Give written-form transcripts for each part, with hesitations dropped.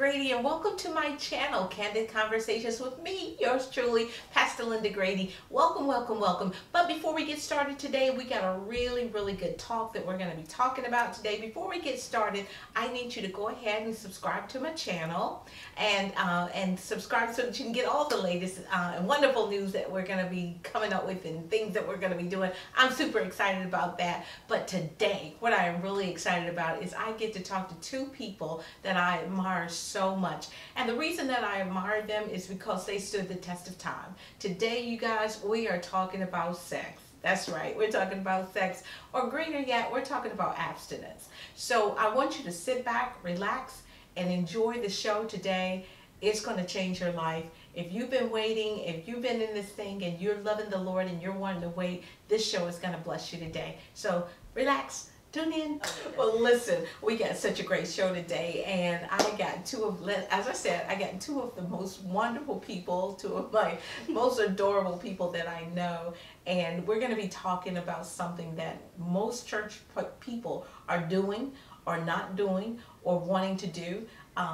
Grady, and welcome to my channel, Candid Conversations with me, yours truly, Pastor Linda Grady. Welcome, welcome, welcome. But before we get started today, we got a really good talk that we're going to be talking about today. Before we get started, I need you to go ahead and subscribe to my channel and subscribe so that you can get all the latest and wonderful news that we're going to be coming up with and things that we're going to be doing. I'm super excited about that. But today, what I am really excited about is I get to talk to two people that I admire so much. And the reason that I admire them is because they stood the test of time. Today, you guys, we are talking about sex. That's right, we're talking about sex, or greener yet, we're talking about abstinence. So I want you to sit back, relax, and enjoy the show today. It's going to change your life. If you've been waiting, if you've been in this thing and you're loving the Lord and you're wanting to wait, this show is going to bless you today. So relax. Tune in. Well, listen, we got such a great show today, and I got as I said, I got two of the most wonderful people, two of my most adorable people that I know, and we're going to be talking about something that most church people are doing or not doing or wanting to do.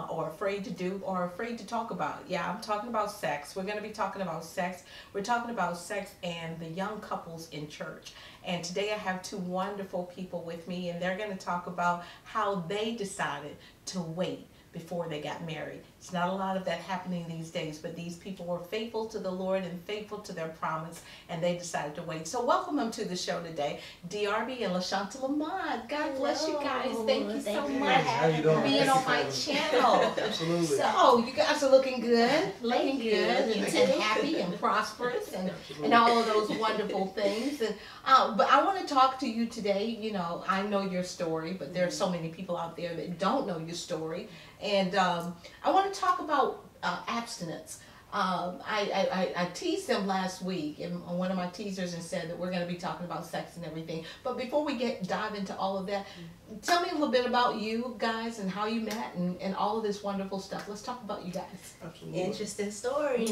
Or afraid to do, or afraid to talk about. Yeah, I'm talking about sex. We're going to be talking about sex. We're talking about sex and the young couples in church. And today I have two wonderful people with me, and they're going to talk about how they decided to wait before they got married. It's not a lot of that happening these days, but these people were faithful to the Lord and faithful to their promise, and they decided to wait. So welcome them to the show today, DRB and LaShaunta Lamont. God bless you guys. Thank you so much for being on my channel. Absolutely. So you guys are looking good, and happy and prosperous and all of those wonderful things. And but I want to talk to you today. You know, I know your story, but there are so many people out there that don't know your story. And I want to talk about abstinence. I teased them last week in one of my teasers and said that we're going to be talking about sex and everything. But before we dive into all of that, tell me a little bit about you guys and how you met and all of this wonderful stuff. Let's talk about you guys. Absolutely. Interesting story.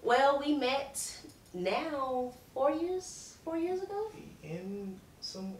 Well, we met now 4 years ago. In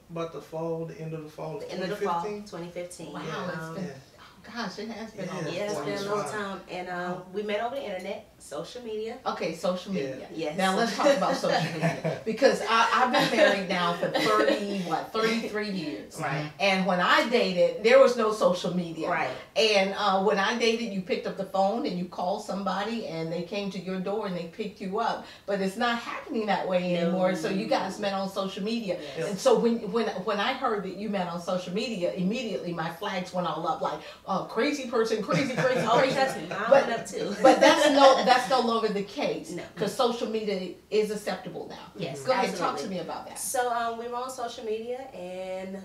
about the end of the fall. The end of the fall, 2015. Wow, it's been, oh gosh, it has been almost. Yeah, it's been a long time. And we met over the internet, social media. Okay, social media. Yeah. Yes. Now let's talk about social media, because I've been married now for 33 years. Right. And when I dated, there was no social media. Right. And when I dated, you picked up the phone and you called somebody and they came to your door and they picked you up. But it's not happening that way anymore. So you guys met on social media. Yes. And so when I heard that you met on social media, immediately my flags went all up like, oh, crazy person, crazy. Oh, trust me, mine went up too. But that's no longer the case, because social media is acceptable now. Yes, go ahead, absolutely. talk to me about that. So we were on social media, and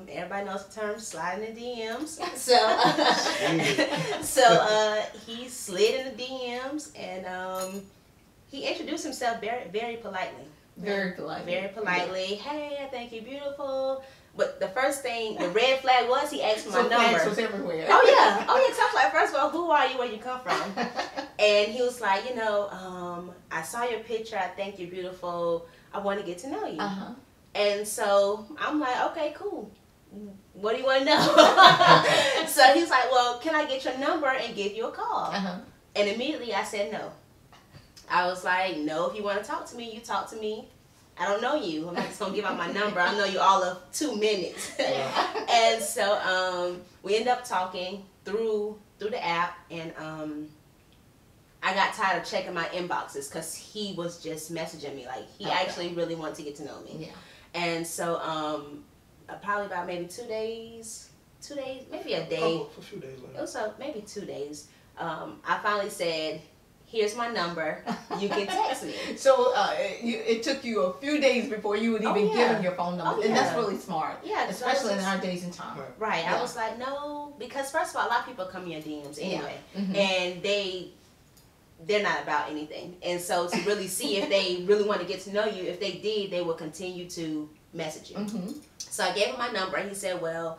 everybody knows the term sliding the DMs. So he slid in the DMs, and he introduced himself very politely. Very politely. Hey, I think you're beautiful. But the first thing, the red flag was he asked for my number. Flags was everywhere. Oh yeah. So I was like, first of all, who are you? Where you come from? And he was like, I saw your picture. I think you're beautiful. I want to get to know you. And so I'm like, okay, cool. What do you want to know? So he's like, well, can I get your number and give you a call? And immediately I said no. I was like, no, if you want to talk to me, you talk to me. I don't know you. I'm not just going to give out my number. I know you all of 2 minutes. And so we ended up talking through the app, and I got tired of checking my inboxes because he was just messaging me. Like, he actually really wanted to get to know me. And so probably about maybe 2 days, maybe a day. A few days later. It was maybe 2 days. I finally said, here's my number. You can text me. So it took you a few days before you would even give him your phone number. And that's really smart. Yeah. Especially in our days and time. Right. I was like, no, because first of all, a lot of people come in your DMs anyway. And they're not about anything. And so to really see if they really want to get to know you, if they did, they will continue to message you. So I gave him my number, and he said, well,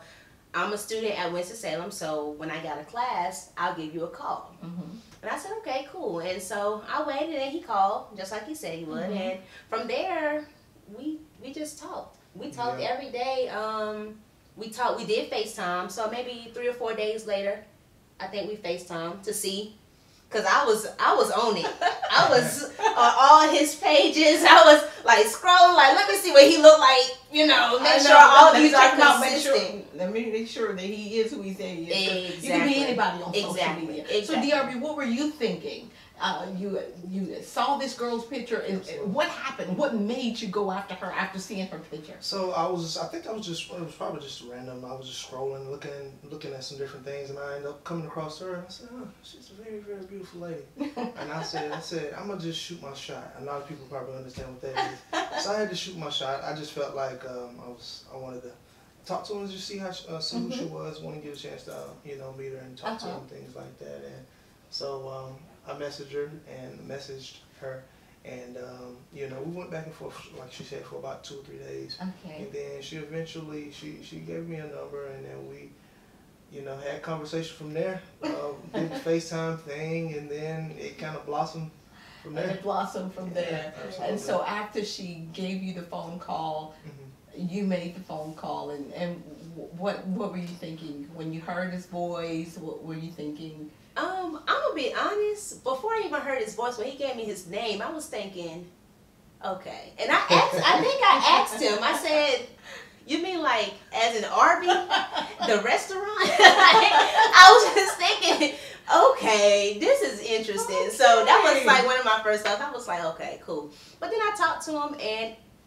I'm a student at Winston-Salem, so when I got a class, I'll give you a call. And I said, okay, cool. And so I waited, and he called, just like he said he would. And from there, we just talked. We talked every day. we talked. We did FaceTime. So maybe 3 or 4 days later, I think we FaceTime to see. Cause I was on it. I was on all his pages. I was like scrolling, like let me see what he looked like. You know, make sure all these are consistent. Let me make sure that he is who he says he is. Exactly. You can be anybody on social media. Exactly. So DRB, what were you thinking? You saw this girl's picture, and what happened? What made you go after her after seeing her picture? So it was probably just random. I was just scrolling, looking at some different things, and I ended up coming across her, and I said, oh, she's a very, very beautiful lady. And I said, I'm gonna just shoot my shot. A lot of people probably understand what that is. So I had to shoot my shot. I just felt like I wanted to talk to her and just see see who she was, want to get a chance to meet her and talk to her and things like that. And so I messaged her and messaged her, and we went back and forth, like she said, for about 2 or 3 days. Okay. And then she eventually she gave me a number, and then we had conversation from there. Did the FaceTime thing, and then it kind of blossomed from there. And it blossomed from there. Absolutely. And so after she gave you the phone call, you made the phone call, and what were you thinking when you heard his voice? What were you thinking? I'm gonna be honest. Before I even heard his voice, when he gave me his name, I was thinking, okay. And I think I asked him. I said, "You mean like as in Arby, the restaurant?" I was just thinking, okay, this is interesting. So that was like one of my first thoughts. I was like, okay, cool. But then I talked to him,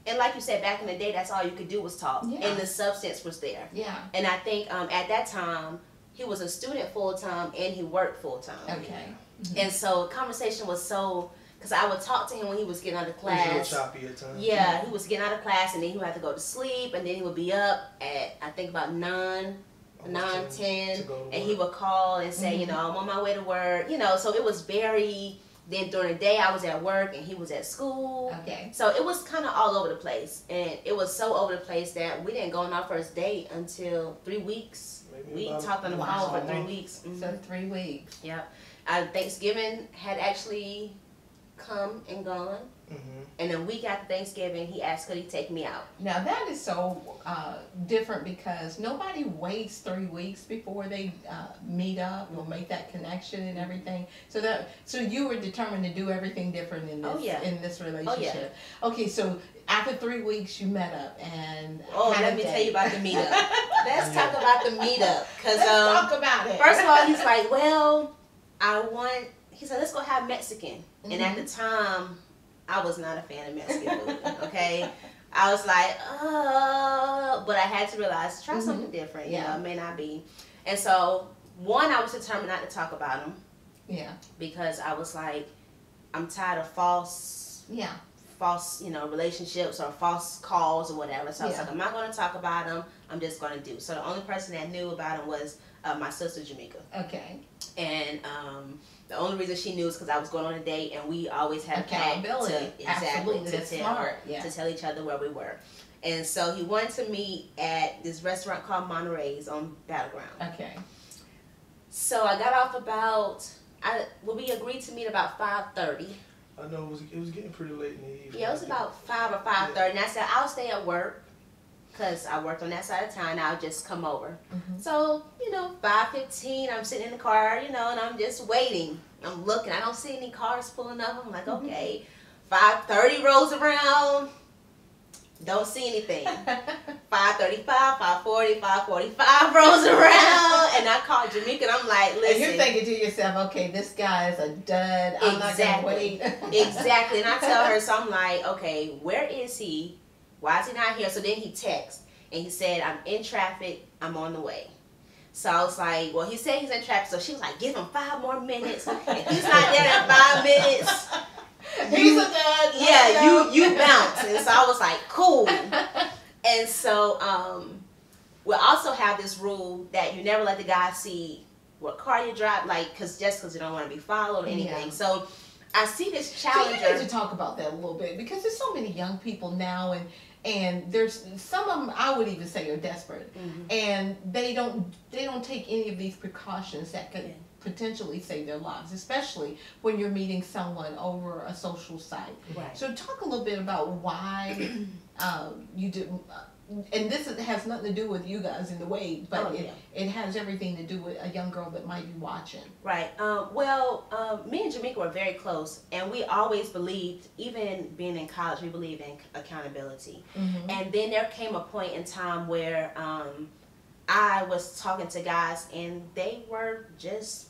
and like you said, back in the day, that's all you could do was talk, and the substance was there. Yeah. And I think at that time, he was a student full-time and he worked full-time. Okay. And so conversation was so, because I would talk to him when he was getting out of class. It was a little choppy at times. Yeah, he was getting out of class, and then he would have to go to sleep, and then he would be up at, I think about 9, 10, and he would call and say, I'm on my way to work. So it was very, then during the day I was at work and he was at school. Okay. So it was kind of all over the place. And it was so over the place that we didn't go on our first date until 3 weeks. We talked on the phone for 3 weeks. So 3 weeks. Yeah. Thanksgiving had actually come and gone. And a week after Thanksgiving, he asked could he take me out. Now that is so different because nobody waits 3 weeks before they meet up or make that connection and everything. So you were determined to do everything different in this in this relationship. Okay, so after 3 weeks you met up and let me tell you about the meetup. Let's talk about the meetup, because talk about it. First of all, he's like, well, he said let's go have Mexican, and at the time, I was not a fan of Mexican food, okay? I was like, but I had to realize, try something different, it may not be. And so, I was determined not to talk about him. Yeah. Because I was like, I'm tired of false, relationships or false calls or whatever. So I was like, I'm not going to talk about him. I'm just going to do. So the only person that knew about him was my sister, Jamaica. Okay. And the only reason she knew is because I was going on a date, and we always had accountability. To tell each other where we were. And so he wanted to meet at this restaurant called Monterey's on Battleground. Okay. So I got off we agreed to meet about 5:30. I know it was getting pretty late in the evening. Yeah, it was about 5 or 5:30, and I said I'll stay at work because I worked on that side of town. I'll just come over. So 5:15, I'm sitting in the car, and I'm just waiting. I'm looking. I don't see any cars pulling up. I'm like, okay. 5:30 rolls around. Don't see anything. 5:35, 5:40, 5:45 rolls around, and I called Jamaica, and I'm like, listen. And you're thinking to yourself, okay, this guy is a dud. I'm not going to wait. Exactly. And I tell her, so I'm like, okay, where is he? Why is he not here? So then he texts, and he said, I'm in traffic. I'm on the way. So I was like, well, he said he's in traffic. So she was like, give him 5 more minutes. If he's not there in 5 minutes, he's a dud. Yeah, you bounce. And so I was like, cool. And so we also have this rule that you never let the guy see what car you drive, like, just because you don't want to be followed or anything. Yeah. So I see this Challenger. So you need to talk about that a little bit, because there's so many young people now, and there's some of them I would even say are desperate, and they don't take any of these precautions that could potentially save their lives, especially when you're meeting someone over a social site. Right. So talk a little bit about why you didn't and has nothing to do with you guys in the way, but it has everything to do with a young girl that might be watching. Right. Me and Jamaica were very close, and we always believed, even being in college, we believed in accountability. And then there came a point in time where I was talking to guys, and they were just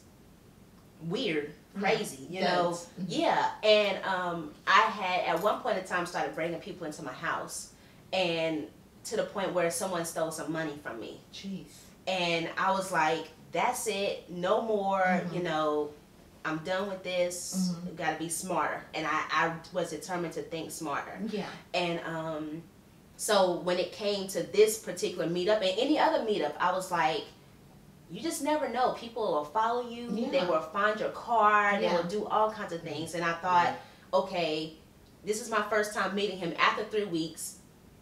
weird, crazy, you know. Yeah. And I had at one point in time started bringing people into my house, and to the point where someone stole some money from me. Jeez. And I was like, that's it, no more, you know, I'm done with this, gotta be smarter. And I was determined to think smarter. Yeah. And so when it came to this particular meetup and any other meetup, I was like, you just never know. People will follow you, they will find your car, they will do all kinds of things. And I thought, okay, this is my first time meeting him after 3 weeks.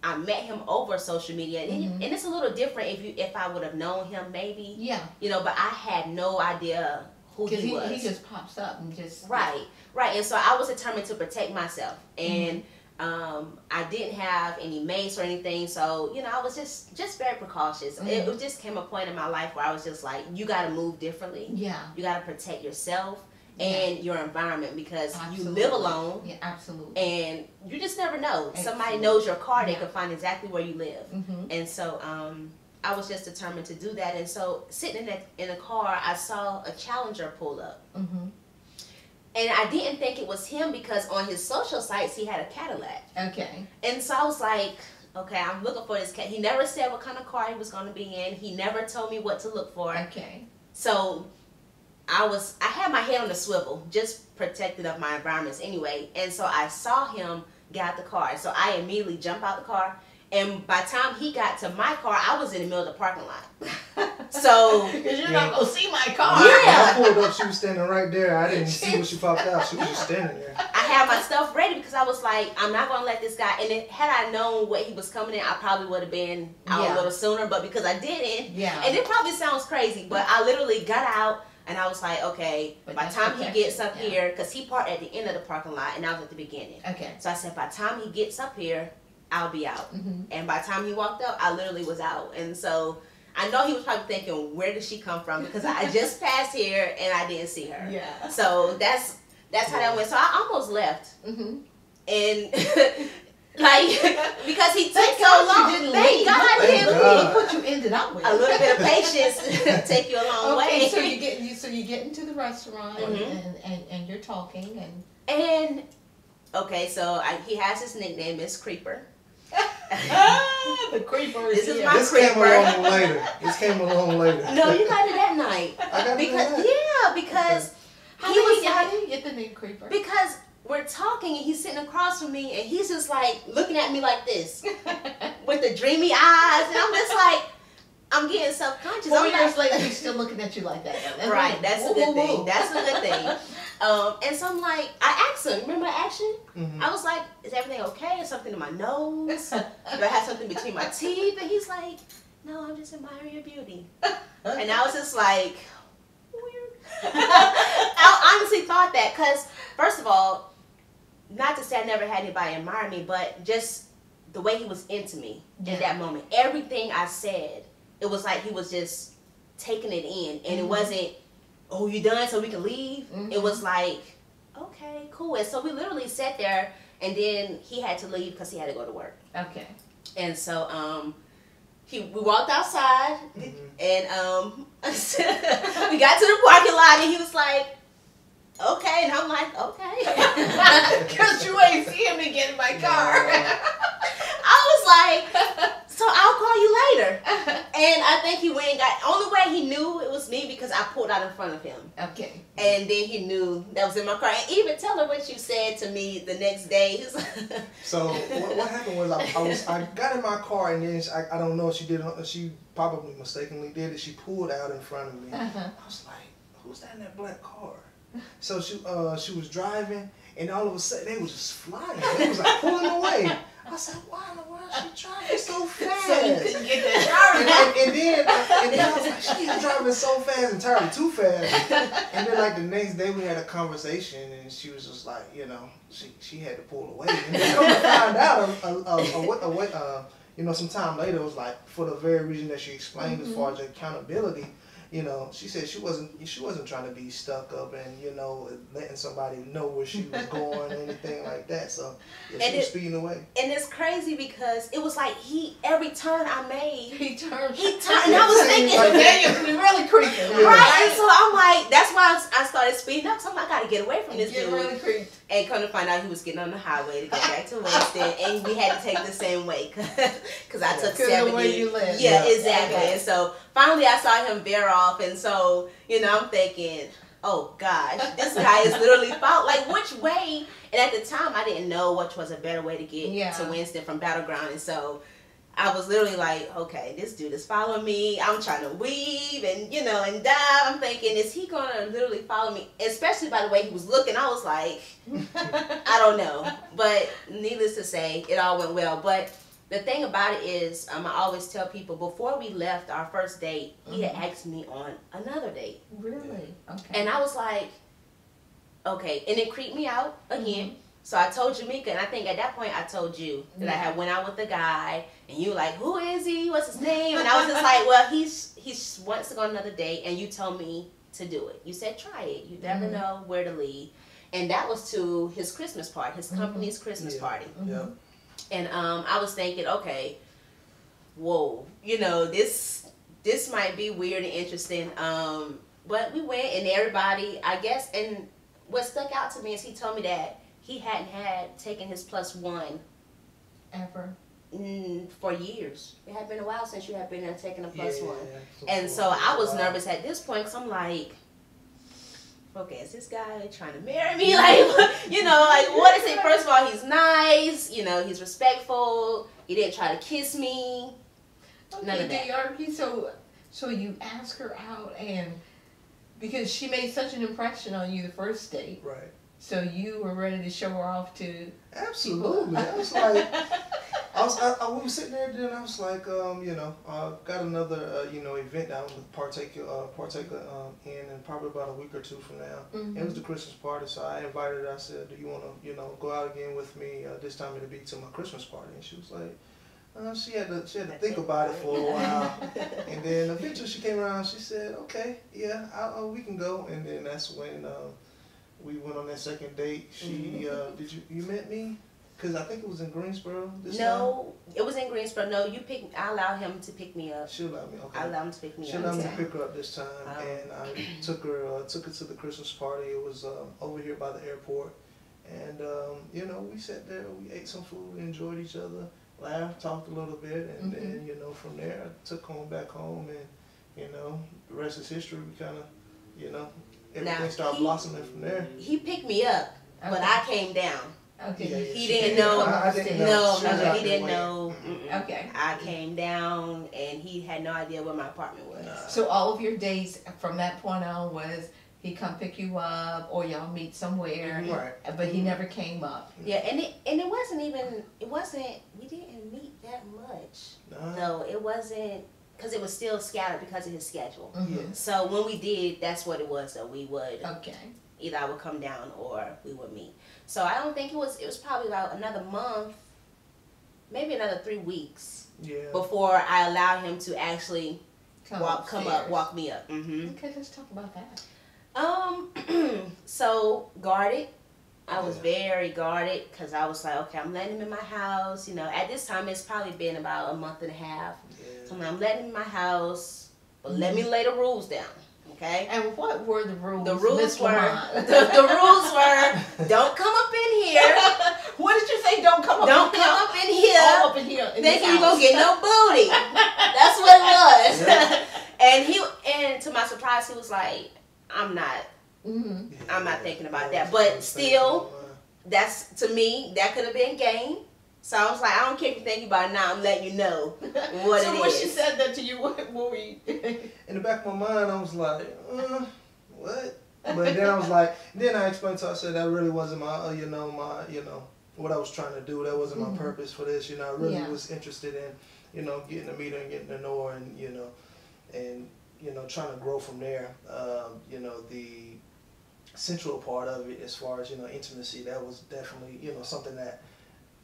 I met him over social media, and it's a little different if I would have known him, maybe. Yeah. You know, but I had no idea who he was. He just pops up and just. Right. And so I was determined to protect myself, and I didn't have any mace or anything, so you know I was just very precautious. It just came a point in my life where I was just like, you got to move differently. Yeah. You got to protect yourself and your environment, because you live alone. Yeah, absolutely. And you just never know. Somebody knows your car, they can find exactly where you live. And so I was just determined to do that. And so sitting in a car, I saw a Challenger pull up. And I didn't think it was him because on his social sites he had a Cadillac. Okay. And so I was like, okay, I'm looking for this cat. He never said what kind of car he was going to be in. He never told me what to look for. Okay. So I had my head on the swivel, just protected of my environments anyway. And so I saw him get out the car. So I immediately jumped out the car. And by the time he got to my car, I was in the middle of the parking lot. So, because you're not going to see my car. I pulled up, she was standing right there. I didn't see when she popped out. She was just standing there. I had my stuff ready because I was like, I'm not going to let this guy. And had I known what he was coming in, I probably would have been out a little sooner. But because I didn't, and it probably sounds crazy, but I literally got out. And I was like, okay, by the time he gets up here, because he parked at the end of the parking lot, and I was at the beginning. Okay. So I said, by the time he gets up here, I'll be out. And by the time he walked up, I literally was out. And so I know he was probably thinking, where did she come from? Because I just passed here, and I didn't see her. Yeah. So that's how that went. So I almost left. And like, because he took so long. Thank God he put you ended up with. A little bit of patience take you a long way. So you get into the restaurant and you're talking and okay, so he has his nickname, Miss Creeper. The Creeper is my Creeper. This came along later. No, you got it that night. I got it because how did you get the name Creeper? Because we're talking and he's sitting across from me and he's just like looking at me like this with the dreamy eyes, and I'm just like, I'm getting self-conscious. 4 years later, he's still looking at you like that. Right, that's a good thing. That's a good thing. And so I'm like, I asked him, remember I asked you? I was like, is everything okay? Is something in my nose? Do I have something between my teeth? And he's like, no, I'm just admiring your beauty. And I was just like, weird. I honestly thought that because, first of all, not to say I never had anybody admire me, but just the way he was into me in that moment. Everything I said, it was like he was just taking it in. And it wasn't, oh, you done so we can leave? It was like, okay, cool. And so we literally sat there, and then he had to leave because he had to go to work. Okay. And so we walked outside, and we got to the parking lot, and he was like, okay. And I'm like, okay. Because you ain't seeing me get in my car. I was like, so I'll call you later. And I think he went and got, only way he knew it was me because I pulled out in front of him. Okay. And then he knew that was in my car. And even tell her what you said to me the next day. He was like, so what happened was I got in my car, and then I don't know if she did, she probably mistakenly did it. She pulled out in front of me. I was like, who's that in that black car? So she was driving, and all of a sudden they was just flying. They was like pulling away. I said, why in the world is she driving so fast? So you couldn't get that car. And then I was like, she's driving so fast, entirely too fast. And then like the next day we had a conversation, and she was just like, you know, she had to pull away. And then come to find out, you know, some time later, it was like, for the very reason that she explained as far as accountability, you know, she said she wasn't trying to be stuck up and, you know, letting somebody know where she was going or anything like that. So yeah, she was speeding away. And it's crazy because it was like every turn I made, he turned. And I was thinking, Daniel's really creeping. Right? And so I'm like, that's why I started speeding up. So I'm like, I gotta get away from this dude. Really creeped. And come to find out, he was getting on the highway to go back to Winston, and we had to take the same way because I took 70. The way you live. Yeah, exactly. And so finally, I saw him veer off, and so you know, I'm thinking, oh gosh, this guy is literally like which way? And at the time, I didn't know which was a better way to get to Winston from Battleground, and so I was literally like, okay, this dude is following me. I'm trying to weave and, you know, and dive. I'm thinking, is he going to literally follow me? Especially by the way he was looking. I was like, I don't know. But needless to say, it all went well. But the thing about it is, I always tell people, before we left our first date, he had asked me on another date. Really? Okay. And I was like, okay. And it creeped me out again. So I told Jamaica, and I think at that point I told you that I had went out with the guy, and you were like, who is he? What's his name? And I was just like, well, he wants to go on another date, and you told me to do it. You said, try it. You never know where to lead. And that was to his Christmas party, his company's Christmas party. Yeah. And I was thinking, okay, whoa, you know, this might be weird and interesting. But we went, and everybody, I guess, and what stuck out to me is he told me that he hadn't taken his +1 ever for years. It had been a while since you had been there taking a +1. And so I was nervous at this point because I'm like, okay, is this guy trying to marry me? Like, you know, like, what is it? First of all, he's nice. You know, he's respectful. He didn't try to kiss me. Okay, None of that. So you ask her out, and because she made such an impression on you the first date. Right. So you were ready to show her off to Absolutely. I was like, we were sitting there, and I was like, you know, got another, you know, event that I was partake in probably about a week or two from now. It was the Christmas party, so I invited her. I said, do you want to, you know, go out again with me? This time it'll be to my Christmas party. And she was like, she had to think about it for a while. And then eventually she came around, she said, okay, yeah, we can go. And then that's when we went on that second date. She did you met me? Because I think it was in Greensboro this time. No, it was in Greensboro. No, I allowed him to pick me up. She allowed me. Okay. I allowed him to pick me up. She allowed me to pick her up this time, and I took her to the Christmas party. It was over here by the airport, and you know, we sat there, we ate some food, enjoyed each other, laughed, talked a little bit, and then, you know, from there I took back home, and you know, the rest is history. We kind of, you know, everything started blossoming from there. He picked me up, but I came down. Okay. Yeah, he didn't know. I didn't know. No, he didn't know. Okay. I came down, and he had no idea where my apartment was. So all of your dates from that point on was he come pick you up, or y'all meet somewhere, right? But he never came up. Yeah, and it wasn't. We didn't meet that much. No, it wasn't, because it was still scattered because of his schedule. So when we did, that's what it was. Though we would. Okay. Either I would come down or we would meet. So I don't think it was probably about another month, maybe another 3 weeks before I allowed him to actually walk me up. Okay, let's talk about that. So guarded. I was very guarded because I was like, okay, I'm letting him in my house. You know, at this time it's probably been about a month and a half. So I'm letting him in my house, but let me lay the rules down. Okay. And what were the rules? The rules were the rules were don't come up in here. What did you say? Don't come up. Don't come up in here. All up in here. Thinking you're gonna get no booty. That's what it was. And to my surprise, he was like, I'm not thinking about that. But still, that's, to me, that could have been game. So I was like, I don't care if you think about it now. I'm letting you know what it is. So when she said that to you, what were you? In the back of my mind, I was like, what? But then I was like, then I explained to her, I said that really wasn't my, what I was trying to do. That wasn't my purpose for this. You know, I really was interested in, you know, getting to meet her and getting to know her, and trying to grow from there. You know, the central part of it, as far as, you know, intimacy, that was definitely, you know, something that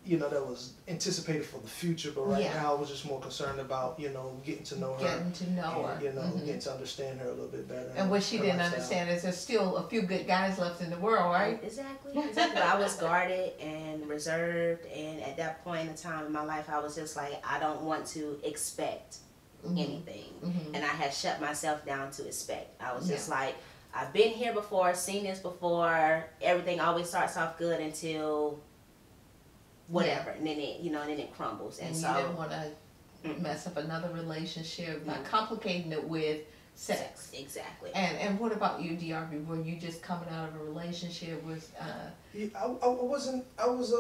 you know, that was anticipated for the future, but right now I was just more concerned about, you know, getting to know her. Getting to know her. You know, getting to understand her a little bit better. And what she didn't understand is there's still a few good guys left in the world, right? Exactly. I was guarded and reserved, and at that point in time in my life, I was just like, I don't want to expect anything. And I had shut myself down to expect. I was just like, I've been here before, seen this before. Everything always starts off good until whatever, and then it, you know, and then it crumbles. And so you didn't want to mess up another relationship by complicating it with sex. Exactly. And what about you, DRB? Were you just coming out of a relationship with? I wasn't. I was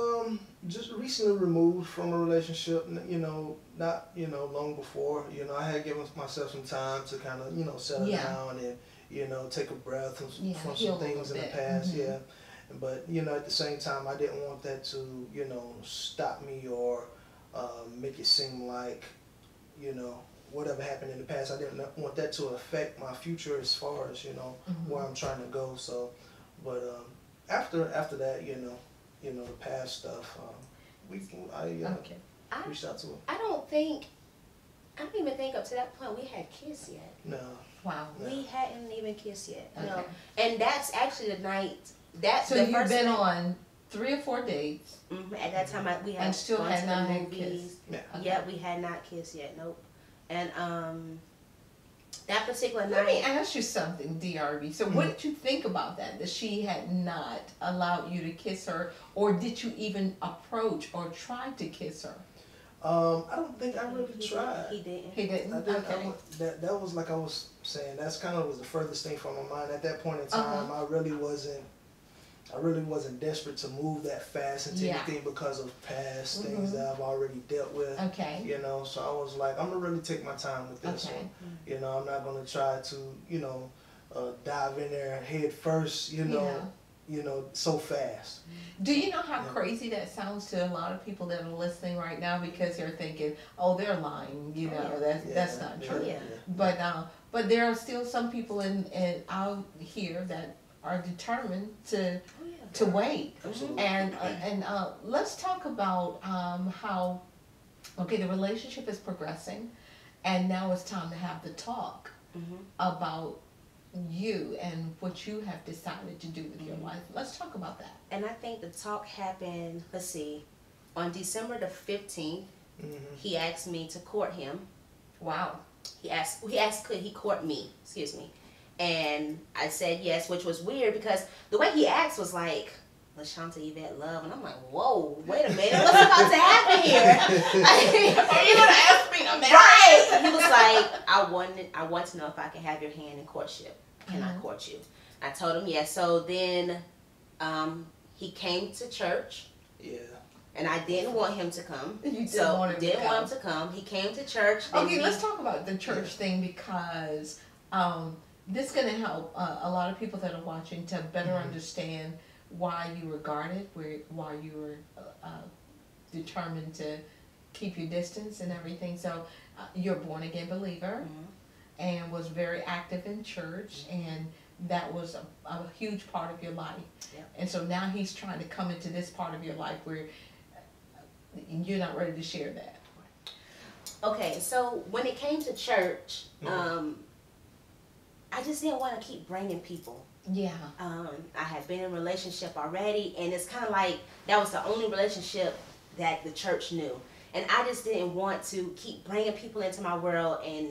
just recently removed from a relationship. You know, not long before. You know, I had given myself some time to kind of settle down and take a breath from some things in the past. But at the same time, I didn't want that to stop me or make it seem like whatever happened in the past. I didn't want that to affect my future as far as where I'm trying to go. So, but after that, the past stuff, I reached out to her. I don't even think up to that point we had kissed yet. No. Wow. No. We hadn't even kissed yet. Okay. No. And that's actually the night. So you've been on 3 or 4 dates. At that time, we had and still had not had kissed. Yeah. Okay. Yeah, we had not kissed yet. Nope. And that particular night. Let me ask you something, DRB. So what did you think about that she had not allowed you to kiss her, or did you even approach or try to kiss her? I don't think I really tried. He didn't. He didn't? Okay. That was like I was saying, that's kind of was the furthest thing from my mind. At that point in time, I really wasn't desperate to move that fast into anything because of past things that I've already dealt with. Okay. So I was like, I'm gonna really take my time with this one. I'm not gonna try to, dive in there head first, so fast. Do you know how crazy that sounds to a lot of people that are listening right now, because they're thinking, oh, they're lying, that's not true. But there are still some people out here that are determined to wait. Absolutely. And let's talk about how the relationship is progressing, and now it's time to have the talk about you and what you have decided to do with your life. Let's talk about that. And I think the talk happened, let's see, on December the 15th, he asked me to court him. Wow. He asked could he court me, excuse me. And I said yes, which was weird because the way he asked was like, LaShaunta Yvette Love, and I'm like, whoa, wait a minute, what's about to happen here? Are you gonna ask me to marry? Right. He was like, I want to know if I can have your hand in courtship. Can I court you? I told him yes. So then he came to church. Yeah. And I didn't want him to come. You didn't want him to come. He came to church. Okay, let's talk about the church thing, because this is going to help a lot of people that are watching to better understand why you were guarded, why you were determined to keep your distance and everything. So you're a born-again believer and was very active in church, and that was a huge part of your life. Yep. And so now he's trying to come into this part of your life where you're not ready to share that. Okay, so when it came to church, I just didn't want to keep bringing people. Yeah. I had been in a relationship already, and it's kind of like that was the only relationship that the church knew. And I just didn't want to keep bringing people into my world and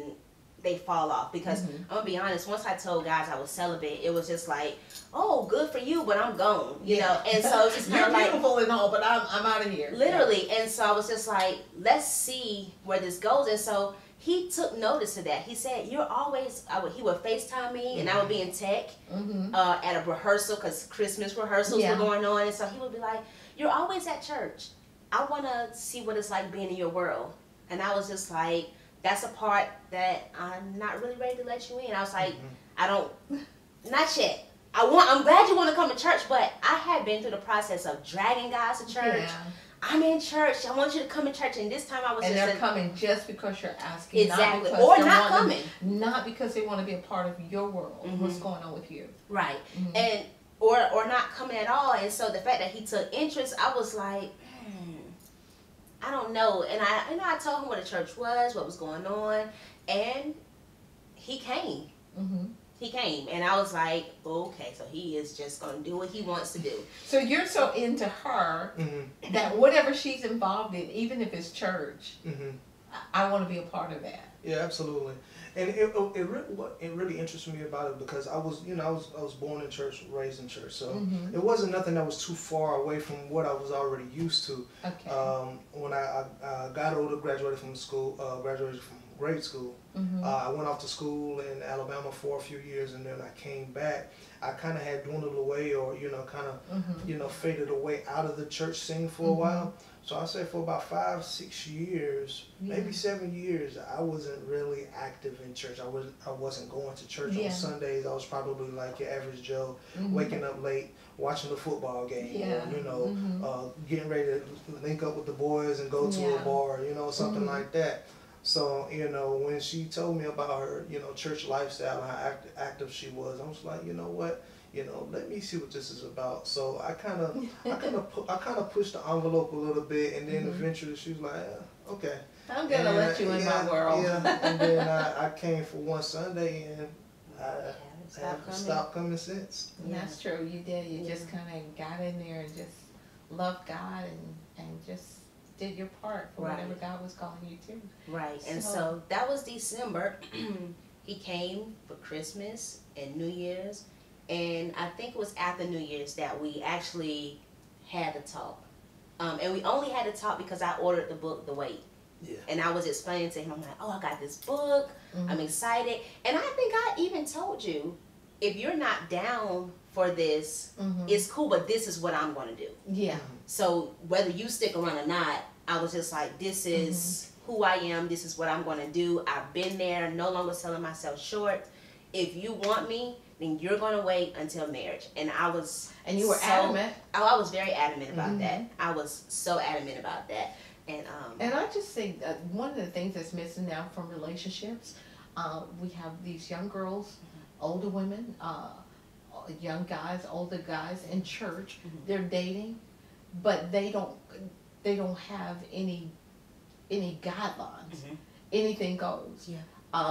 they fall off. Because I'm going to be honest, once I told guys I was celibate, it was just like, oh, good for you, but I'm gone, you know. And so it's just kind of like, you're beautiful and all, but I'm out of here. Literally. And so I was just like, let's see where this goes. And so he took notice of that. He said, you're always, he would FaceTime me, and I would be in tech at a rehearsal, because Christmas rehearsals were going on. And so he would be like, you're always at church. I want to see what it's like being in your world. And I was just like, that's a part that I'm not really ready to let you in. I was like, not yet. I'm glad you want to come to church, but I had been through the process of dragging guys to church. Yeah. I'm in church. I want you to come to church. And this time I was and just... they're coming just because you're asking. Exactly. Not or not coming. Not because they want to be a part of your world. What's going on with you. Right. And or not coming at all. And so the fact that he took interest, I was like, I don't know. And I told him what the church was, what was going on, and he came. He came, and I was like, okay, so he is just going to do what he wants to do. So you're so into her that whatever she's involved in, even if it's church, I want to be a part of that. Yeah, absolutely. And it really interested me about it because I was born in church, raised in church, so it wasn't nothing that was too far away from what I was already used to. Okay. When I got older, graduated from grade school. I went off to school in Alabama for a few years, and then I came back. I kind of had dwindled away, or faded away out of the church scene for a while. So I say for about 5-6 years, maybe 7 years, I wasn't really active in church. I wasn't going to church on Sundays. I was probably like your average Joe, waking up late, watching the football game, or getting ready to link up with the boys and go to a bar, something like that. So, when she told me about her, church lifestyle and how active she was, I was like, you know what? Let me see what this is about. So I kind of pushed the envelope a little bit, and then eventually she was like, okay. I'm gonna let you in my world. Yeah, and then I came for one Sunday, and I haven't stopped coming since. That's true. You did. You just kind of got in there and just loved God and just did your part for whatever God was calling you to. Right. And so that was December. He came for Christmas and New Year's. And I think it was after New Year's that we actually had a talk. And we only had a talk because I ordered the book, The Wait. Yeah. And I was explaining to him, I'm like, oh, I got this book. I'm excited. And I think I even told you, if you're not down for this, it's cool, but this is what I'm going to do. Yeah. So whether you stick around or not, I was just like, this is who I am. This is what I'm going to do. I've been there, no longer selling myself short. If you want me, then you're going to wait until marriage. And I was... And you were adamant. Oh, I was very adamant about that. I was so adamant about that. And I just think that one of the things that's missing now from relationships, we have these young girls, older women, young guys, older guys in church. They're dating, but they don't have any guidelines. Anything goes. Yeah.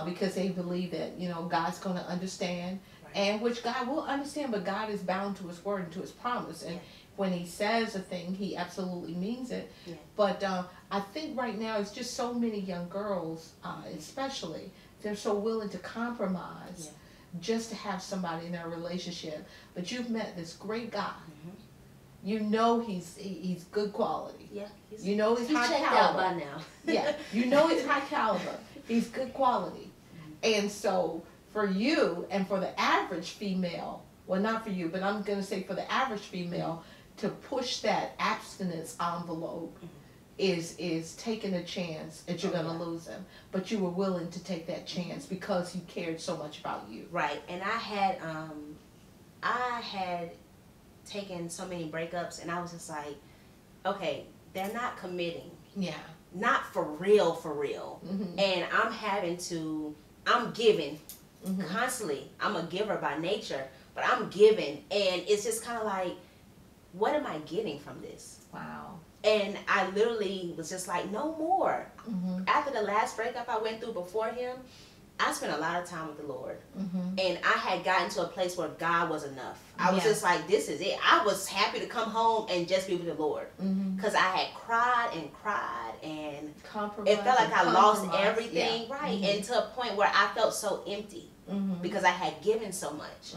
Because they believe that God's going to understand. And which God will understand, but God is bound to His word and to His promise. And when He says a thing, He absolutely means it. Yeah. But I think right now it's just so many young girls, especially, they're so willing to compromise just to have somebody in their relationship. But you've met this great guy. You know he's good quality. Yeah. He's high checked caliber. Out by now. Yeah. He's high caliber. He's good quality. And so for you and for the average female, well, not for you, but I'm going to say for the average female, to push that abstinence envelope is taking a chance that you're going to lose him. But you were willing to take that chance because he cared so much about you. Right. And I had taken so many breakups, and I was just like, okay, they're not committing. Yeah. Not for real, for real. And I'm giving constantly. I'm a giver by nature, but I'm giving. And it's just kind of like, what am I getting from this? Wow. And I literally was just like, no more. After the last breakup I went through before him, I spent a lot of time with the Lord. And I had gotten to a place where God was enough. I was just like, this is it. I was happy to come home and just be with the Lord. Because I had cried and it felt like I lost everything. Yeah. Right. And to a point where I felt so empty because I had given so much.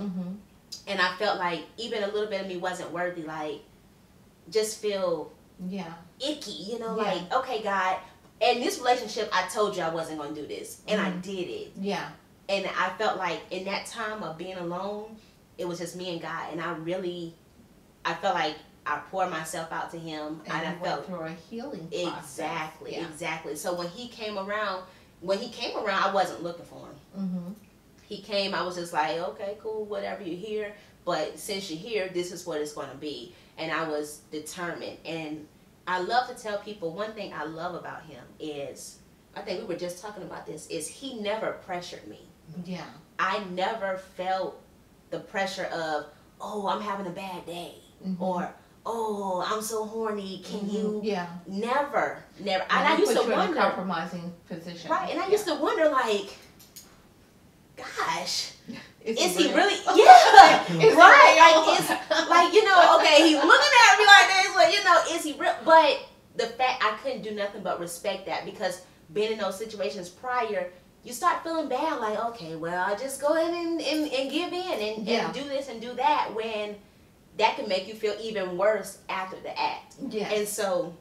And I felt like even a little bit of me wasn't worthy. Like, just feel icky, like, okay, God. And this relationship, I told you I wasn't going to do this. And I did it. Yeah. And I felt like in that time of being alone, it was just me and God. And I felt like I poured myself out to him. And I felt through a healing process. Exactly. So when he came around, I wasn't looking for him. He came, I was just like, okay, cool, whatever, you're here. But since you're here, this is what it's going to be. And I was determined. And I love to tell people, one thing I love about him is, I think we were just talking about this, is he never pressured me. Yeah. I never felt the pressure of, oh, I'm having a bad day. Or, oh, I'm so horny. Can you? Yeah. Never. And I Put used to you in a wonder. compromising position. Right, and I used to wonder, like, gosh, is he real? really? Yeah, Is right. he Like, it's like, you know, okay, he's looking at me like this, but you know, is he real? But the fact I couldn't do nothing but respect that, because being in those situations prior, you start feeling bad, like, okay, well, I'll just go ahead and give in and do this and do that, when that can make you feel even worse after the act. Yeah. And so,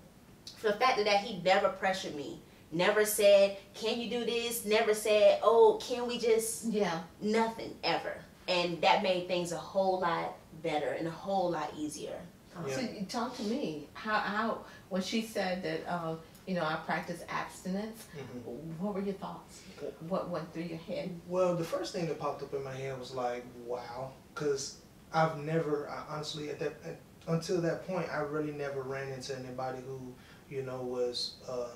for the fact that he never pressured me, never said, can you do this? Never said, oh, can we just... Yeah. Nothing, ever. And that made things a whole lot better and a whole lot easier. Yeah. So you talk to me, how when she said that, you know, I practice abstinence, what were your thoughts? What went through your head? Well, the first thing that popped up in my head was like, wow, because I've never, honestly, until that point, I really never ran into anybody who, you know, was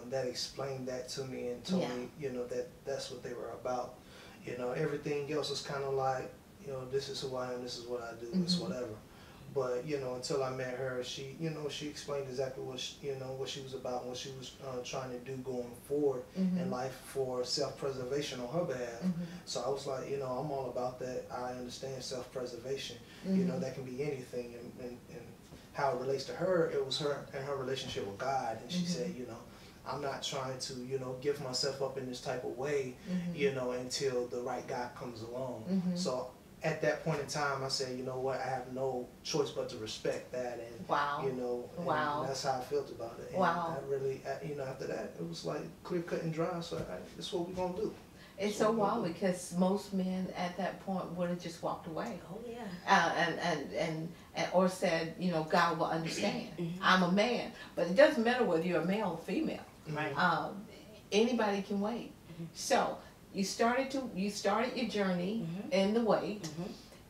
that explained that to me and told me, you know, that's what they were about. You know, everything else is kind of like, you know, this is who I am, this is what I do, it's whatever. But, you know, until I met her, she, you know, she explained exactly what she, you know, what she was about and what she was trying to do going forward in life for self-preservation on her behalf. So I was like, you know, I'm all about that. I understand self-preservation. You know, that can be anything. And how it relates to her, it was her and her relationship with God. And she said, you know, I'm not trying to, you know, give myself up in this type of way, you know, until the right God comes along. So at that point in time, I said, you know what, I have no choice but to respect that, and you know, and that's how I felt about it. And I really, you know, after that, it was like clear cut and dry. So that's what we're gonna do. It's so wild because most men at that point would have just walked away. Oh yeah. And or said, you know, God will understand. I'm a man, but it doesn't matter whether you're a male or female. Right. Anybody can wait. So you started your journey in the wait,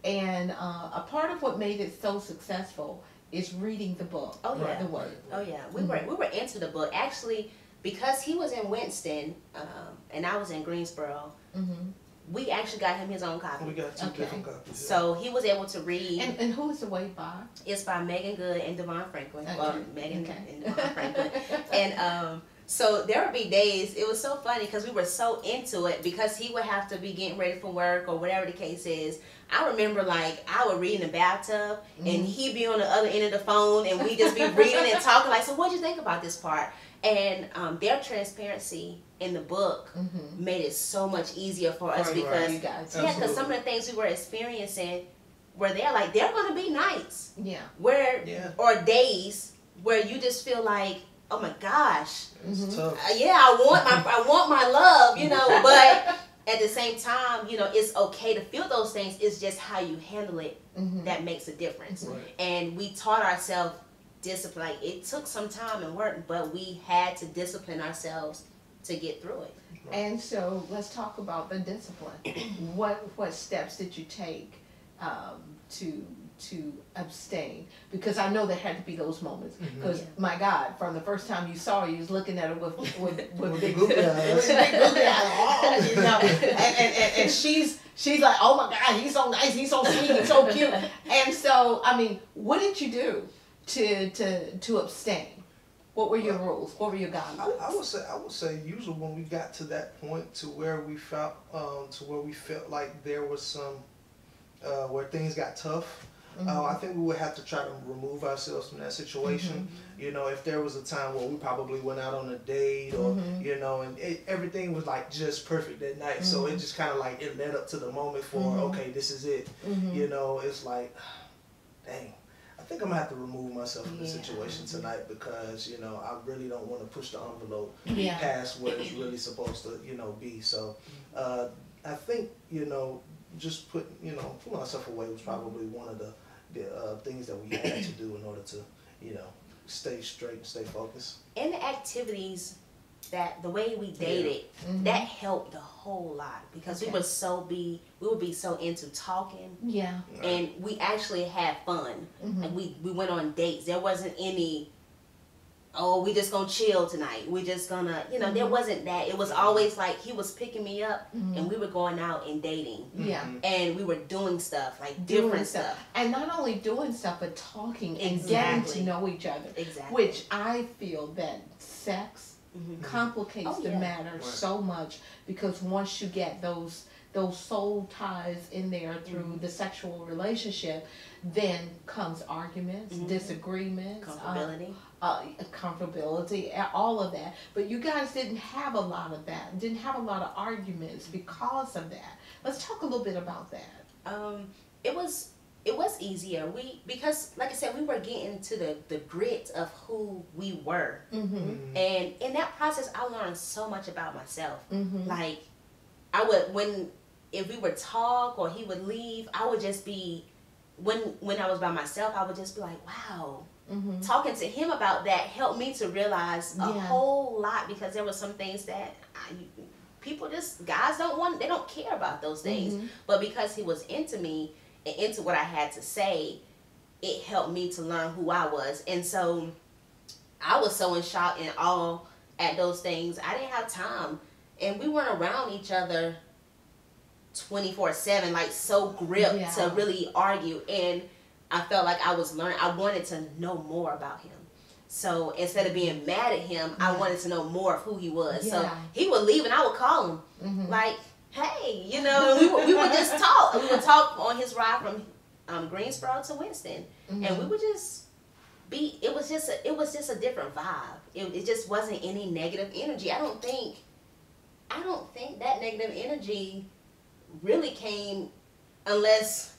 and a part of what made it so successful is reading the book. Oh yeah. The wait. Oh yeah. We were into the book actually, because he was in Winston and I was in Greensboro. We actually got him his own copy. We got two different copies. So he was able to read. And who is the wait by? It's by Megan Good and Devon Franklin. Okay. Well, Megan and Devon Franklin. And so there would be days, it was so funny because we were so into it, because he would have to be getting ready for work or whatever the case is. I remember, like, I would read in the bathtub and he'd be on the other end of the phone and we'd just be reading and talking like, so what'd you think about this part? And their transparency in the book made it so much easier for us, because because some of the things we were experiencing were there. Like, there are going to be nights or days where you just feel like, oh my gosh, it's tough. I want my love, you know, but at the same time, you know, it's okay to feel those things. It's just how you handle it that makes a difference. And we taught ourselves discipline. Like, it took some time and work, but we had to discipline ourselves to get through it. And so let's talk about the discipline. What steps did you take to abstain? Because I know there had to be those moments. Because my God, from the first time you saw her, you was looking at her with big googly eyes, you know, and she's like, oh my God, he's so nice, he's so sweet, he's so cute. And so, I mean, what did you do to abstain? What were your rules? What were your guidelines? I would say usually when we got to that point to where we felt like there was some where things got tough. I think we would have to try to remove ourselves from that situation. You know, if there was a time where we probably went out on a date, or you know, and everything was like just perfect that night. So it just kind of like it led up to the moment for okay, this is it. You know, it's like, dang, I think I'm gonna have to remove myself from the situation tonight, because you know I really don't want to push the envelope past what it's really supposed to, you know, be. So I think, you know, just pulling myself away was probably one of the things that we had to do in order to, you know, stay straight and stay focused. And the activities, that the way we dated, that helped a whole lot, because we would be so into talking, and we actually had fun. Like we went on dates. There wasn't any oh, we just gonna chill tonight. We just gonna, you know, there wasn't that. It was always like he was picking me up and we were going out and dating. Yeah. And we were doing stuff, like different stuff. And not only doing stuff, but talking and getting to know each other. Exactly. Which I feel that sex complicates the matter so much, because once you get those soul ties in there through the sexual relationship, then comes arguments, disagreements, comfortability, all of that. But you guys didn't have a lot of that, didn't have a lot of arguments because of that. Let's talk a little bit about that. It was easier. Because like I said, we were getting to the grit of who we were. And in that process, I learned so much about myself. Like, if we would talk or he would leave, I would just be, when I was by myself, I would just be like, wow. Talking to him about that helped me to realize a whole lot, because there were some things that guys they don't care about those things. But because he was into me and into what I had to say, it helped me to learn who I was. And so I was so in shock and awe at those things. I didn't have time. And we weren't around each other 24/7, like so gripped to really argue. And I felt like I was learning. I wanted to know more about him. So instead of being mad at him, I wanted to know more of who he was. So he would leave and I would call him like, hey, you know, and we would just talk. We would talk on his ride from Greensboro to Winston. And we would just be, it was just a different vibe. It just wasn't any negative energy. I don't think that negative energy really came unless,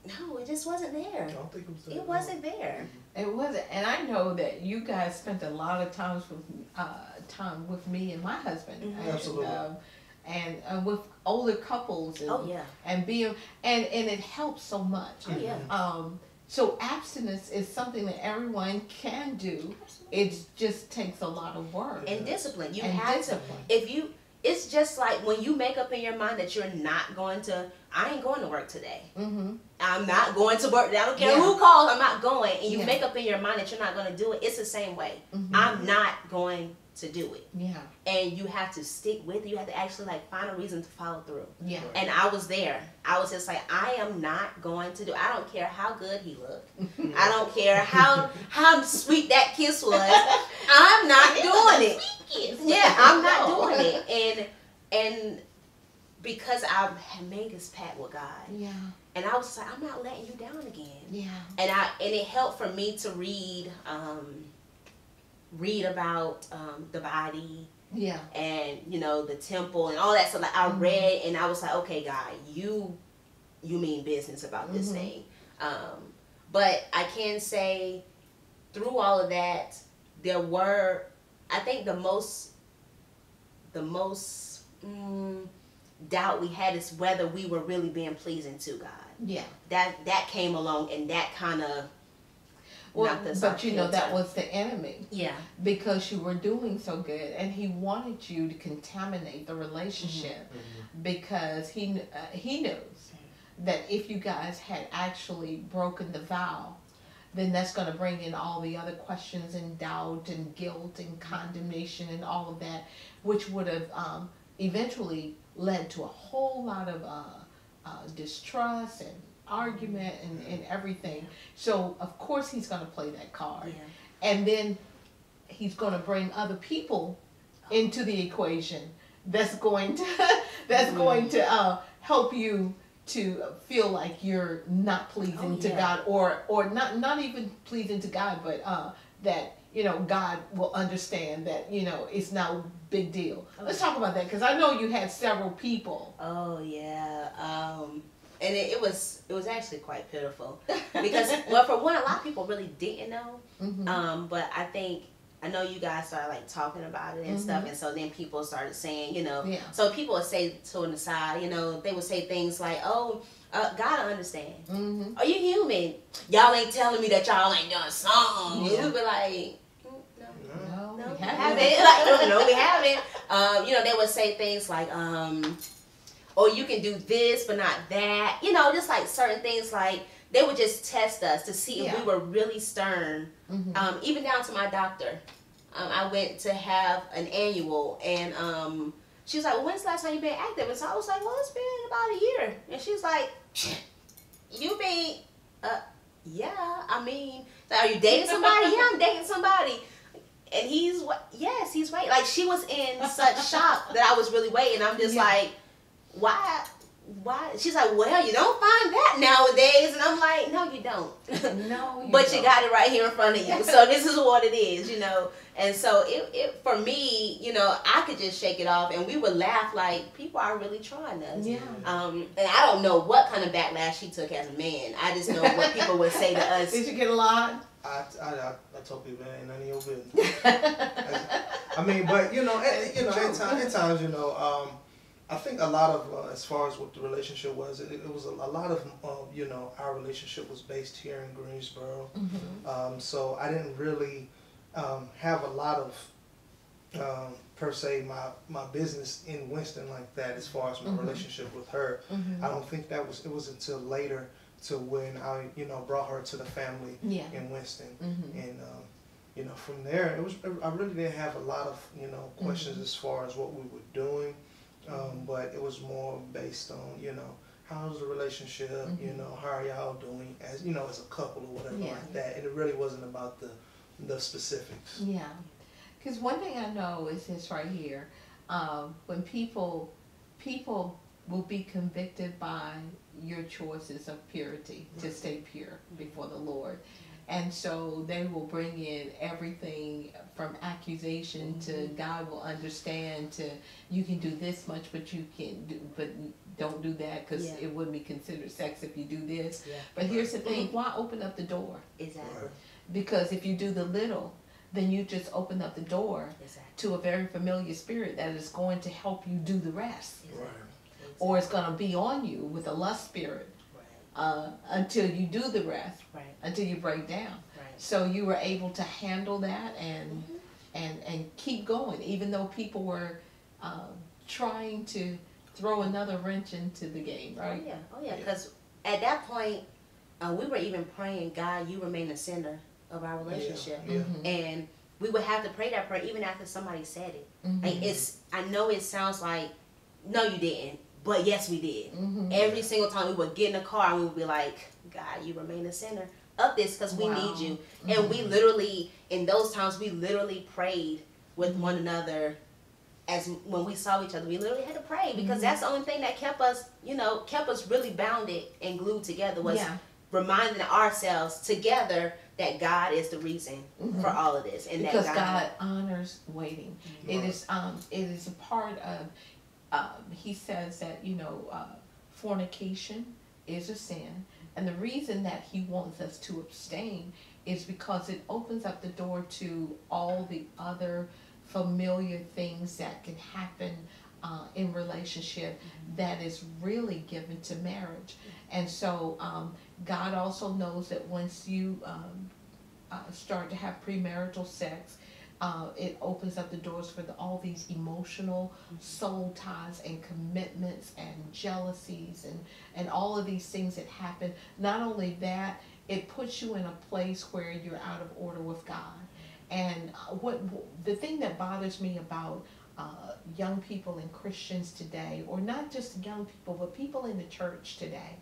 no, it just wasn't there. I don't think it was there. It wasn't there. It wasn't, and I know that you guys spent a lot of time with me and my husband. Absolutely. And with older couples. And, and being, and it helps so much. So abstinence is something that everyone can do. It just takes a lot of work and discipline. You have to. It's just like when you make up in your mind that you're not going to, I ain't going to work today. I'm not going to work. I don't care who calls, I'm not going. And you make up in your mind that you're not going to do it. It's the same way. I'm not going to do it. And you have to stick with it. You have to actually like find a reason to follow through. And I was there. I was just like, I am not going to do it. I don't care how good he looked. I don't care how sweet that kiss was. I'm not doing it. I'm not doing it. And because I had made this pact with God. And I was like, I'm not letting you down again. And it helped for me to read about the body, and you know, the temple and all that. So like I read and I was like, okay, God, you mean business about this thing. But I can say through all of that, there were, I think the most doubt we had is whether we were really being pleasing to God. That came along and that kind of. Well, but you know, that was the enemy. Because you were doing so good, and he wanted you to contaminate the relationship, because he knows that if you guys had actually broken the vow, then that's going to bring in all the other questions and doubt and guilt and condemnation and all of that, which would have eventually led to a whole lot of distrust and argument and everything. So of course he's going to play that card, and then he's going to bring other people into the equation that's going to help you to feel like you're not pleasing to God, or not even pleasing to God, but that, you know, God will understand that, you know, it's no big deal. Let's talk about that, because I know you had several people. And it was actually quite pitiful, because, well, for one, a lot of people really didn't know. But I know you guys started like talking about it and stuff, and so then people started saying, you know, so people would say to an aside, you know, they would say things like, oh, God understand. Are you human? Y'all ain't telling me that y'all ain't done something. And we'd be like, no, we haven't. Like, no, we haven't. You know, they would say things like, or you can do this but not that, you know, just like certain things like, they would just test us to see if Yeah. we were really stern. Even down to my doctor. I went to have an annual, and she was like, well, when's the last time you've been active? And so I was like, well, it's been about a year. And she's like, you mean, yeah, I mean, are you dating somebody? Yeah, I'm dating somebody. And yes, he's right. Like, she was in such shock that I was really waiting. I'm just like, why? She's like, well, you don't find that nowadays. And I'm like, no, you don't. No, But you got it right here in front of you. So this is what it is, you know. And so it for me, you know, I could just shake it off, and we would laugh like people are really trying us. Yeah. And I don't know what kind of backlash she took as a man. I just know what people would say to us. Did you get a lot? I told people that ain't none of your business. I mean, but you know, at times, you know, I think a lot of as far as what the relationship was, it was a lot of you know, our relationship was based here in Greensboro. So I didn't really have a lot of per se my business in Winston like that as far as my relationship with her. I don't think it was until later to when I, you know, brought her to the family in Winston. And you know, from there I really didn't have a lot of, you know, questions as far as what we were doing. But it was more based on, you know, how's the relationship, you know, how are y'all doing as, you know, as a couple or whatever like that. And it really wasn't about the specifics. Yeah. Because one thing I know is this right here. When people will be convicted by your choices of purity, to stay pure before the Lord. And so they will bring in everything from accusation to God will understand to you can do this much, but you can't do, but don't do that because it wouldn't be considered sex if you do this. But here's the thing, why open up the door? Exactly. Because if you do the little, then you just open up the door to a very familiar spirit that is going to help you do the rest. Or it's going to be on you with a lust spirit. Until you do the rest, until you break down. So you were able to handle that and keep going, even though people were trying to throw another wrench into the game, right? Oh yeah, because at that point, we were even praying, God, you remain the center of our relationship. And we would have to pray that prayer even after somebody said it. Like I know it sounds like, no, you didn't. But yes, we did. Every single time we would get in the car and we would be like, God, you remain the center of this because we need you. And we literally, in those times, we literally prayed with one another. As when we saw each other, we literally had to pray because that's the only thing that kept us, you know, kept us really bounded and glued together was reminding ourselves together that God is the reason for all of this. And because that God honors waiting. It is a part of. He says that, you know, fornication is a sin. And the reason that he wants us to abstain is because it opens up the door to all the other familiar things that can happen in relationship that is really given to marriage. And so God also knows that once you start to have premarital sex, it opens up the doors for all these emotional soul ties and commitments and jealousies and all of these things that happen. Not only that, it puts you in a place where you're out of order with God. And the thing that bothers me about young people and Christians today, or not just young people, but people in the church today,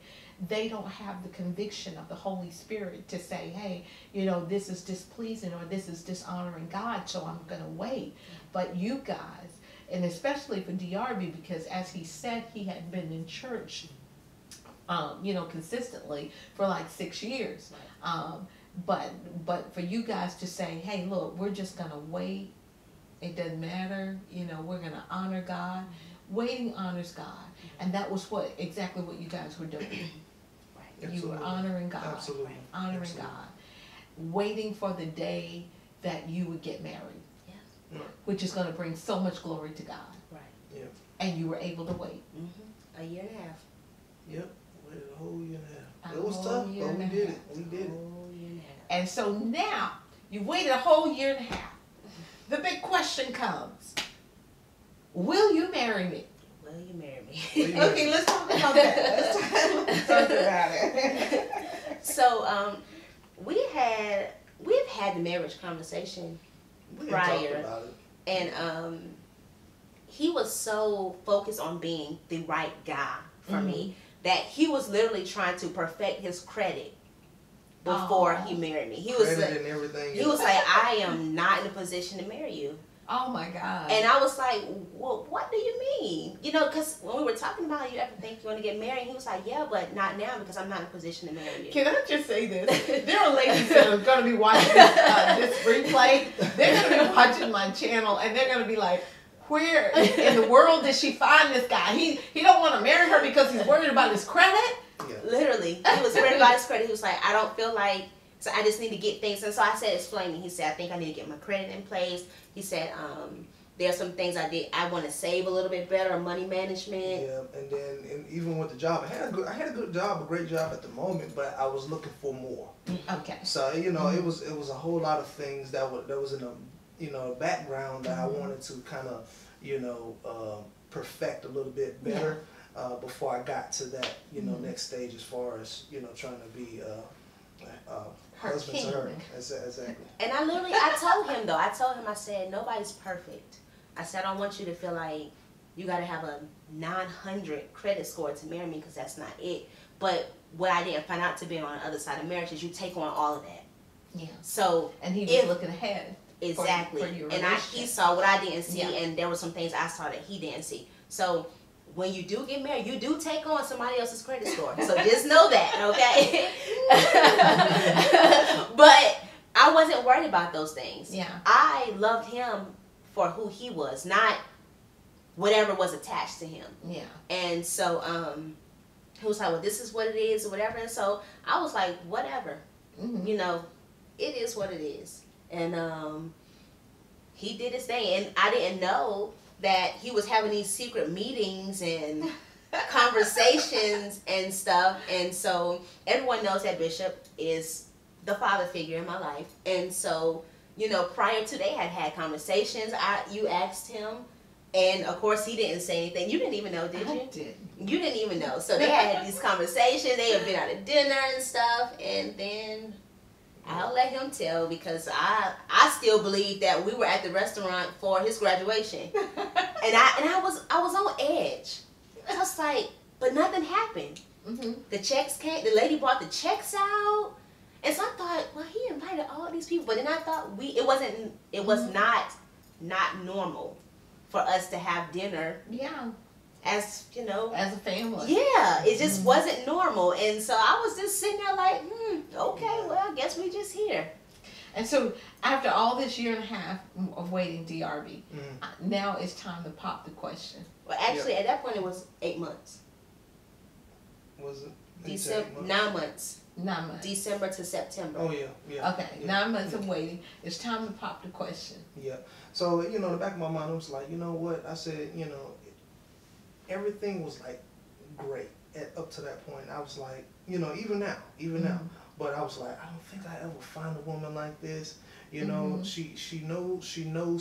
they don't have the conviction of the Holy Spirit to say, hey, you know, this is displeasing or this is dishonoring God, so I'm going to wait. But you guys, and especially for DRB, because as he said, he had been in church, you know, consistently for like 6 years. But for you guys to say, hey, look, we're just going to wait. It doesn't matter. You know, we're going to honor God. Waiting honors God. And that was exactly what you guys were doing. You were honoring God. Absolutely. Honoring Absolutely. God. Waiting for the day that you would get married. Yes. Which is going to bring so much glory to God. Right. Yeah. And you were able to wait. A year and a half. Yep. Waited a whole year and a half. It was tough, but we did it. We did it. And so now, you waited a whole year and a half. The big question comes, will you marry me? Will you marry me? Okay, let's talk about that. Let's talk about it. So we've had the marriage conversation prior, about it. and he was so focused on being the right guy for me that he was literally trying to perfect his credit before he married me. He was like, everything. he was like, I am not in a position to marry you. Oh my God. And I was like, well, what do you mean? You know, because when we were talking about, you ever think you want to get married? He was like, yeah, but not now because I'm not in a position to marry you. Can I just say this? There are ladies that are going to be watching this replay. They're going to be watching my channel, and they're going to be like, where in the world did she find this guy? He don't want to marry her because he's worried about his credit? Yeah. Literally. He was worried about his credit. He was like, I don't feel like, so I just need to get things. And so I said, explain me. He said, I think I need to get my credit in place. He said, there's some things I want to save a little bit better, money management. Yeah, and even with the job, I had a good job, a great job at the moment, but I was looking for more. Okay. So it was a whole lot of things that was in the background that I wanted to kind of perfect a little bit better before I got to that next stage as far as trying to be husband to her. Exactly. And I told him, I said, nobody's perfect. I said, I don't want you to feel like you got to have a 900 credit score to marry me, because that's not it. But what I didn't find out to be on the other side of marriage is you take on all of that. Yeah. So, and he was looking ahead. Exactly. For your and he saw what I didn't see, yeah. and there were some things I saw that he didn't see. So when you do get married, you do take on somebody else's credit score. So just know that, okay? But I wasn't worried about those things. Yeah. I loved him for who he was, not whatever was attached to him. Yeah. And so he was like, well, this is what it is, or whatever. And so I was like, whatever. It is what it is. And he did his thing. And I didn't know that he was having these secret meetings and conversations and stuff. And so everyone knows that Bishop is the father figure in my life. And so, prior to they had conversations, you asked him, and of course he didn't say anything. You didn't even know, did you? I didn't. You didn't even know. So they had these conversations. They had been out at dinner and stuff, and then I'll let him tell, because I still believe that we were at the restaurant for his graduation, and I was on edge. I was like, but nothing happened. The checks came. The lady brought the checks out, and so I thought, well, he invited all these people, but then I thought it was not normal for us to have dinner. Yeah. As as a family. Yeah, it just wasn't normal. And so I was just sitting there like, okay, well, I guess we just here. And so after all this year and a half of waiting, DRB, now it's time to pop the question. Well, actually, at that point, it was 8 months. Was it? December, 9 months. 9 months. December to September. Oh, yeah. Okay, yeah. 9 months of waiting. It's time to pop the question. Yeah. So, in the back of my mind, I was like, you know what? I said, everything was like great up to that point. I was like, even now. But I was like, I don't think I ever find a woman like this. She knows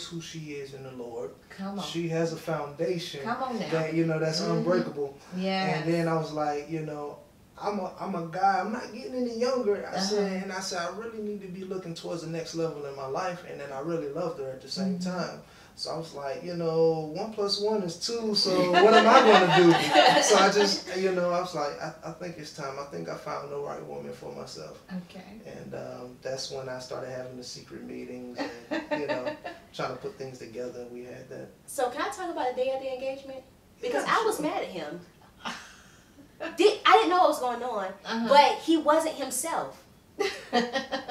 who she is in the Lord. Come on. She has a foundation. Come on now. That that's unbreakable. Yeah. And then I was like, I'm a guy. I'm not getting any younger. I said, I really need to be looking towards the next level in my life. And then I really loved her at the same time. So I was like, 1 + 1 is 2, so what am I going to do? So I just, I was like, I think it's time. I think I found the right woman for myself. Okay. And that's when I started having the secret meetings and, trying to put things together. We had that. So can I talk about the day of the engagement? Because I was mad at him. I didn't know what was going on, but he wasn't himself.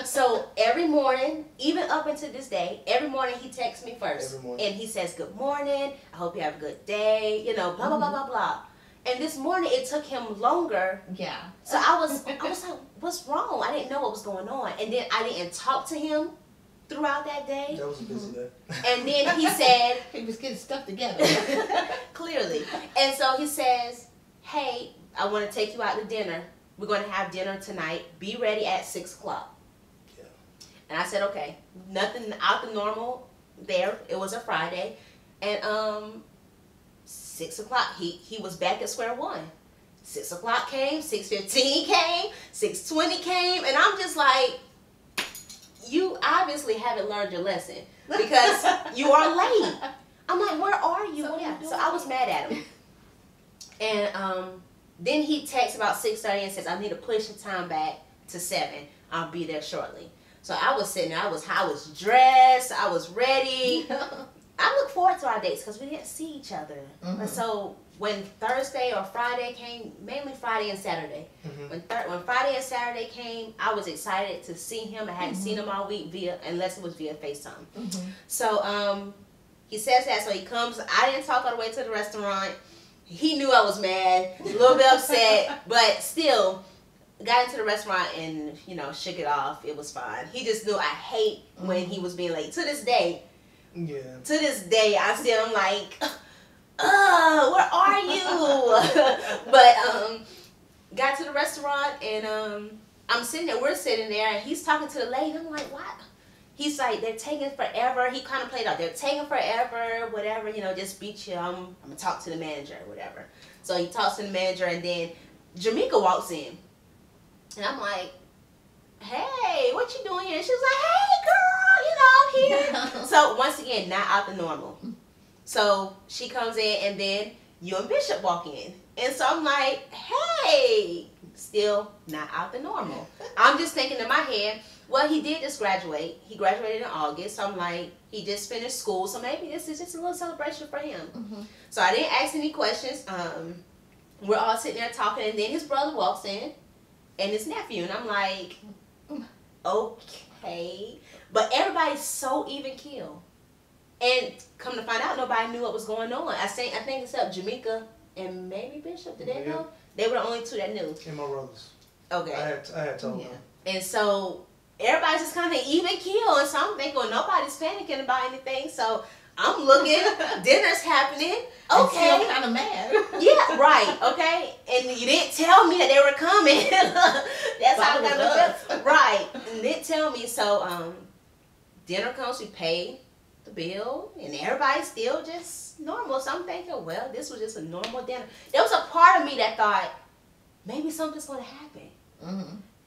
So every morning, even up until this day, every morning he texts me first. And he says, good morning, I hope you have a good day, blah, blah, blah, blah, blah. And this morning, it took him longer. Yeah. So I was like, what's wrong? I didn't know what was going on. And then I didn't talk to him throughout that day. That was a busy day. And then he said... he was getting stuff together. Clearly. And so he says, hey, I want to take you out to dinner. We're going to have dinner tonight. Be ready at 6 o'clock. Yeah. And I said, okay. Nothing out the normal there. It was a Friday. And 6 o'clock, he was back at square one. 6 o'clock came, 6:15 came, 6:20 came, and I'm just like, you obviously haven't learned your lesson because you are late. I'm like, where are you? So, What are yeah, you doing? so I was mad at him. And then he texts about 6:30 and says, I need to push the time back to 7. I'll be there shortly. So I was sitting there, I was dressed, I was ready. I look forward to our dates because we didn't see each other. And so when Thursday or Friday came, mainly Friday and Saturday, when Friday and Saturday came, I was excited to see him. I hadn't seen him all week unless it was via FaceTime. So he says that, so he comes. I didn't talk all the way to the restaurant. He knew I was mad, a little bit upset, but still got into the restaurant and, you know, shook it off. It was fine. He just knew I hate when he was being late. To this day, to this day, I still am like, where are you? But got to the restaurant and I'm sitting there. We're sitting there and he's talking to the lady. I'm like, what? He's like, they're taking forever. He kind of played out, they're taking forever, whatever, you know, just beat you. I'm going to talk to the manager, whatever. So he talks to the manager, and then Jamaica walks in. And I'm like, hey, what you doing here? And she was like, hey, girl, you know, I'm here. So once again, not out the normal. So she comes in, and then you and Bishop walk in. And so I'm like, hey, still not out the normal. I'm just thinking in my head, well, he did just graduate. He graduated in August. So I'm like, he just finished school. So maybe this is just a little celebration for him. So I didn't ask any questions. We're all sitting there talking. And then his brother walks in and his nephew. And I'm like, okay. But everybody's so even keel. And come to find out, nobody knew what was going on. I think except Jamaica and maybe Bishop. Did they know? They were the only two that knew. And my brothers. Okay. I had told them. And so everybody's just kind of even keel, and so I'm thinking, well, nobody's panicking about anything. So I'm looking, dinner's happening. Okay. And still kind of mad. Yeah, right. Okay. And you didn't tell me that they were coming. That's how I kind of felt. Right. And didn't tell me. So dinner comes, we pay the bill, and everybody's still just normal. So I'm thinking, well, this was just a normal dinner. There was a part of me that thought maybe something's going to happen.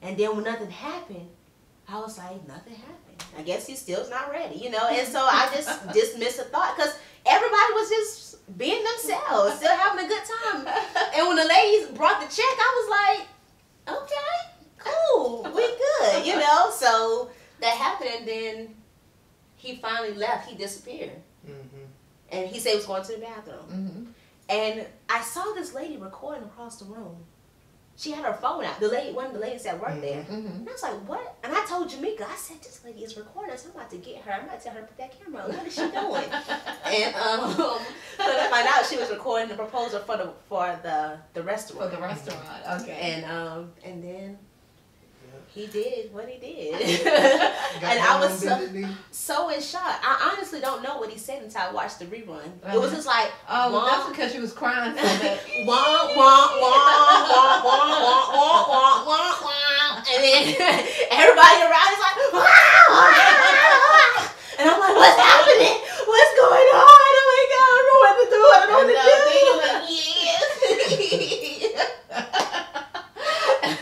And then when nothing happened, I was like, nothing happened. I guess he still's not ready, you know. And so I just dismissed the thought because everybody was just being themselves, still having a good time. And when the ladies brought the check, I was like, okay, cool, we good, you know. So that happened, and then he finally left. He disappeared. And he said he was going to the bathroom. And I saw this lady recording across the room. She had her phone out. One of the ladies that worked there. And I was like, what? And I told Jamaica, I said, this lady is recording, so I'm about to get her. I'm about to tell her to put that camera on. What is she doing? And so to find out, she was recording the proposal for the restaurant. For the restaurant, okay. And then he did what he did. And I was so in shock. I honestly don't know what he said until I watched the rerun. It was just like, well, that's because she was crying so bad. Wah, wah, wah, wah, wah, wah, wah, wah, wah, wah. And then everybody around is like, wah, wah, wah. And I'm like, what's happening? What's going on? Oh my God, I don't know what to do. I don't know what to do.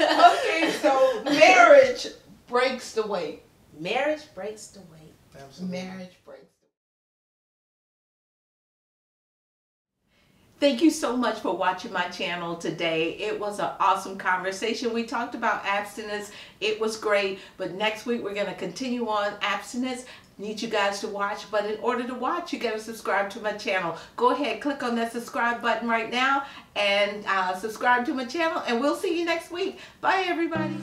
Okay, so marriage breaks the weight. Marriage breaks the weight. Absolutely. Marriage breaks the weight. Thank you so much for watching my channel today. It was an awesome conversation. We talked about abstinence. It was great. But next week we're going to continue on abstinence. Need you guys to watch, but in order to watch, you got to subscribe to my channel. Go ahead, click on that subscribe button right now and subscribe to my channel, and we'll see you next week. Bye, everybody.